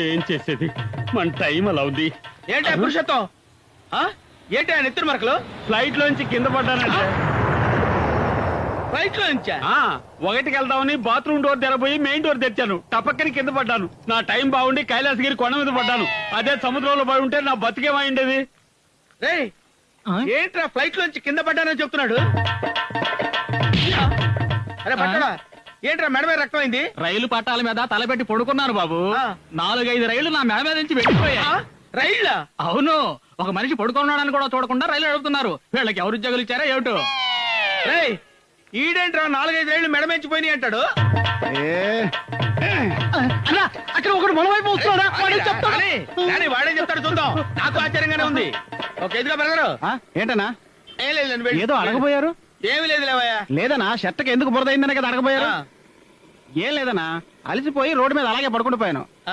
ఏం చేసేది, మన టైం అలా ఉంది. ఏంటి పురుషత్వం? ఏంటి ఆయన ఎత్తురు మరకలు? ఫ్లైట్ లోంచి కింద పడ్డానంటే. ఫ్లైట్ లో నుంచా? ఒకటికి వెళ్దామని బాత్రూమ్ డోర్ తెరబోయి మెయిన్ డోర్ తెచ్చాను, టపక్కని కింద పడ్డాను. నా టైం బాగుండి కైలాసగిరి కొండ మీద పడ్డాను. అదే సముద్రంలో పడి ఉంటే నా బతికేమైండేది. రేయ్, ఏంట్రా ఫ్లైట్ లోంచి కింద పడ్డానని చెప్తున్నాడు? అరే పట్టడా, ఏంట్రా మెడ మీద రక్తం అయింది? రైలు పట్టాల మీద తలపెట్టి పడుకున్నాను బాబు. 4-5 రైళ్లు నా మెడ మీద నుంచి వెళ్ళిపోయా. రైళ్ళ? అవును, ఒక మనిషి పడుకున్నాడని కూడా చూడకుండా రైలు నడుపుతున్నారు. వీళ్ళకి ఎవరు ఉద్యోగులు ఇచ్చారా ఏమిటో. రేయ్, ఈడేంట్రా 4-5 రైళ్లు మెడ మించిపోయినాయి అంటాడు? అక్కడ ఒకటి మన వైపు వస్తున్నాడా? వాడే చెప్తాడు, చూద్దాం. నాకు ఆశ్చర్యంగానే ఉంది. ఒక ఎదుగా బెరగరు. ఏంటన్నా ఏం లేదు, ఏదో అడగబోయారు? ఏమి లేదు లేవయ్యా. లేదనా, షర్ట్కి ఎందుకు బురదైందనే కదా అడగబోయారు. ఏం లేదనా, అలసిపోయి రోడ్డు మీద అలాగే పడుకుంటూ పోయాను.